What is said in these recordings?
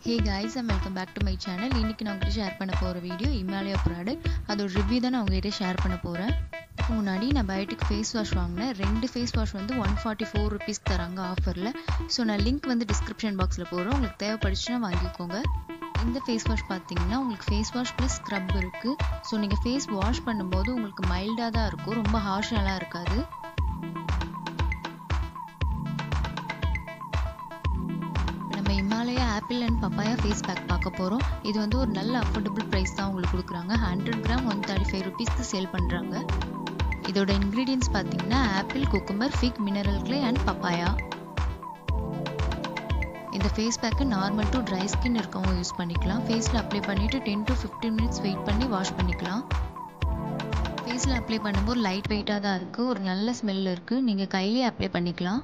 Hey guys, and welcome back to my channel. இன்னைக்கு நான் உங்களுக்கு ஷேர் பண்ண போற வீடியோ Himalaya ப்ராடக்ட். அதோட ரிவ்யூ தான் நான் உங்ககிட்ட ஷேர் பண்ண போறேன். இதுக்கு முன்னாடி நான் பயோட்டிக் ஃபேஸ் வாஷ் வாங்குனேன். ரெண்டு ஃபேஸ் வாஷ் வந்து 144 rupees தராங்க ஆஃபர்ல. சோ நான் லிங்க் வந்து டிஸ்கிரிப்ஷன் பாக்ஸ்ல போடுறேன். உங்களுக்கு தேவைப்படுச்சுனா வாங்கிக்கோங்க. இந்த ஃபேஸ் வாஷ் பாத்தீங்கன்னா உங்களுக்கு ஃபேஸ் வாஷ் ப்ளஸ் ஸ்க்ரப் இருக்கு. சோ நீங்க ஃபேஸ் வாஷ் பண்ணும்போது உங்களுக்கு மைல்டா தான் இருக்கும். ரொம்ப ஹார்ஷாலாம் இருக்காது. Himalaya apple and papaya face pack பார்க்க போறோம். இது வந்து ஒரு நல்ல அஃபோர்டபிள் பிரைஸ் தான் உங்களுக்கு கொடுக்குறாங்க. 100 கிராம் 135 rupeesக்கு சேல் பண்றாங்க. இதோட இன்கிரிடியன்ட்ஸ் பாத்தீங்கன்னா apple, cucumber, fig, mineral clay and papaya. இந்த face pack normal to dry skin இருக்கவங்க யூஸ் பண்ணிக்கலாம். ஃபேஸ்ல அப்ளை பண்ணிட்டு 10 to 15 minutes வெயிட் பண்ணி வாஷ் பண்ணிக்கலாம். ஃபேஸ்ல அப்ளை பண்ணும்போது லைட் வெயிட்டா தான் இருக்கு. ஒரு நல்ல ஸ்மெல் இருக்கு. நீங்க கையிலே அப்ளை பண்ணிக்கலாம்.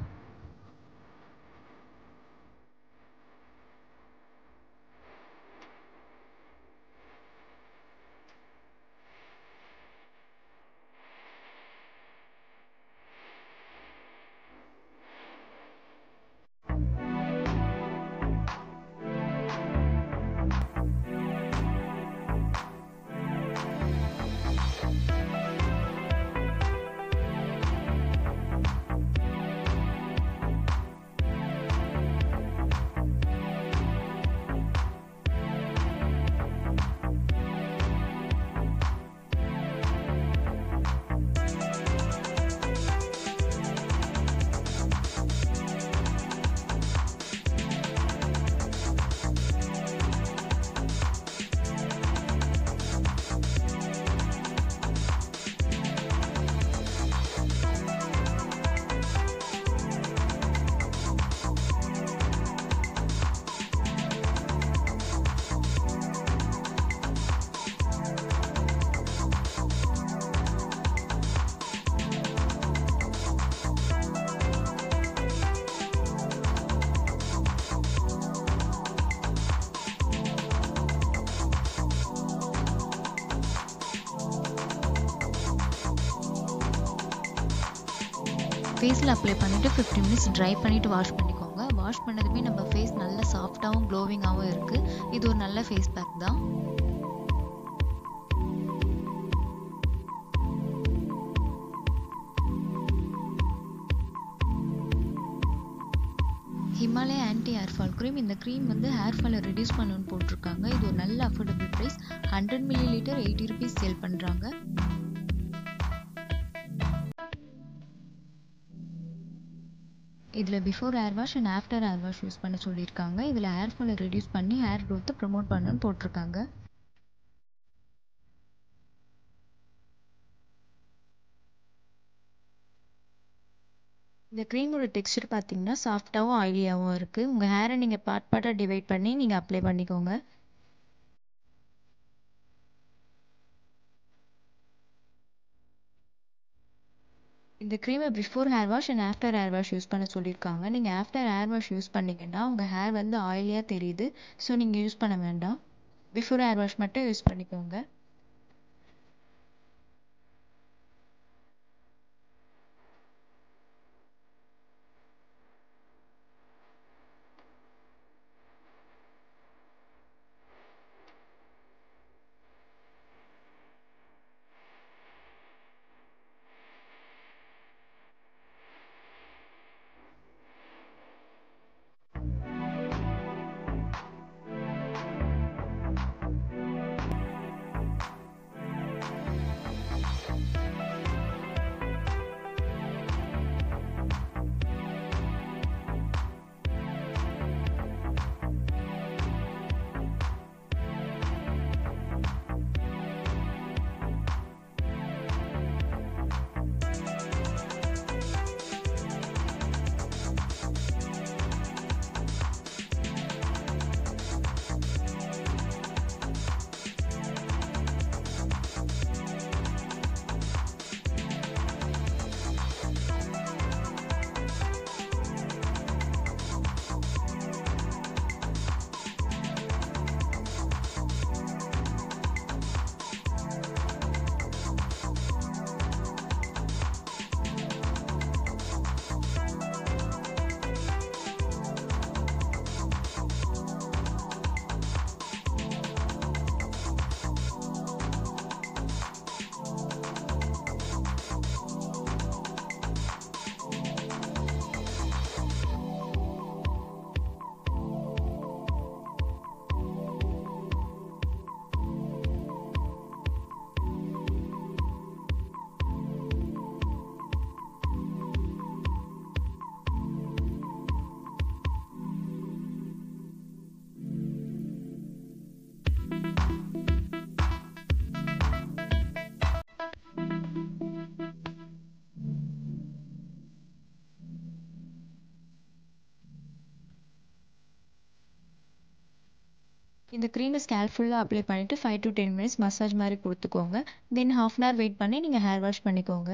ஃபேஸ்ல அப்ளை பண்ணிட்டு 15 minutes ட்ரை பண்ணிட்டு வாஷ் பண்ணிக்கோங்க. வாஷ் பண்ணதுமே நம்ம ஃபேஸ் நல்ல சாஃப்ட்டாவும் க்ளோவிங்காவும் இருக்கு. இது ஒரு நல்ல ஃபேஸ் பேக் தான். Himalaya anti hair fall cream. இந்த க்ரீம் வந்து ஹேர் ஃபாலை ரெடியூஸ் பண்ணணும்னு போட்டிருக்காங்க. இது ஒரு நல்ல affordable price. 100 ml 80 rupees sale பண்றாங்க. இதில் before hair wash and after hair wash use பண்ண சொல்லியிருக்காங்க. இதில் ஹேர் ஃபாலை ரெடியூஸ் பண்ணி ஹேர் க்ரோத்தை ப்ரொமோட் பண்ணணும்னு போட்டிருக்காங்க. இந்த க்ரீமோட டெக்ஸ்சர் பார்த்தீங்கன்னா சாஃப்டாகவும் ஆயிலியாகவும் இருக்குது. உங்கள் ஹேரை நீங்கள் பார்ட்டாக டிவைட் பண்ணி நீங்கள் அப்ளை பண்ணிக்கோங்க. இந்த க்ரீமை before hair wash and after hair wash use பண்ண சொல்லியிருக்காங்க. நீங்கள் ஆஃப்டர் ஹேர் வாஷ் யூஸ் பண்ணிங்கன்னா உங்கள் ஹேர் வந்து ஆயிலியாக தெரியுது. ஸோ நீங்கள் யூஸ் பண்ண வேண்டாம். பிஃபோர் ஹேர் வாஷ் மட்டும் யூஸ் பண்ணிக்கோங்க. இந்த க்ரீமை ஸ்கேல்ப் ஃபுல்லாக அப்ளை பண்ணிவிட்டு 5 to 10 minutes மசாஜ் மாதிரி கொடுத்துக்கோங்க. தென் ½ hour வெயிட் பண்ணி நீங்கள் ஹேர் வாஷ் பண்ணிக்கோங்க.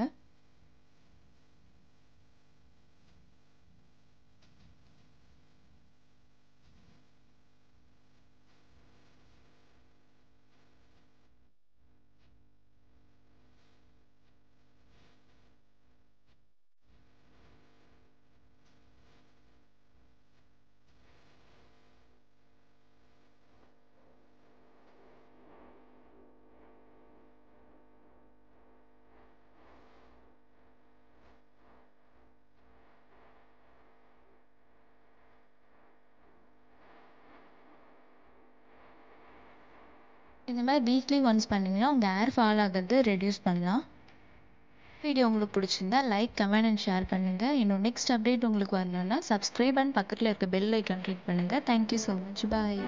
இந்த மாதிரி வீக்லி ஒன்ஸ் பண்ணிங்கன்னா உங்கள் ஹேர் ஃபால் ஆகிறது ரெடியூஸ் பண்ணலாம். வீடியோ உங்களுக்கு பிடிச்சிருந்தா லைக், கமெண்ட் அண்ட் ஷேர் பண்ணுங்கள். இன்னும் நெக்ஸ்ட் அப்டேட் உங்களுக்கு வரணும்னா சப்ஸ்கிரைப் அண்ட் பக்கத்தில் இருக்க பெல் ஐக்கான் கிளிக் பண்ணுங்கள். Thank you so much. பாய்.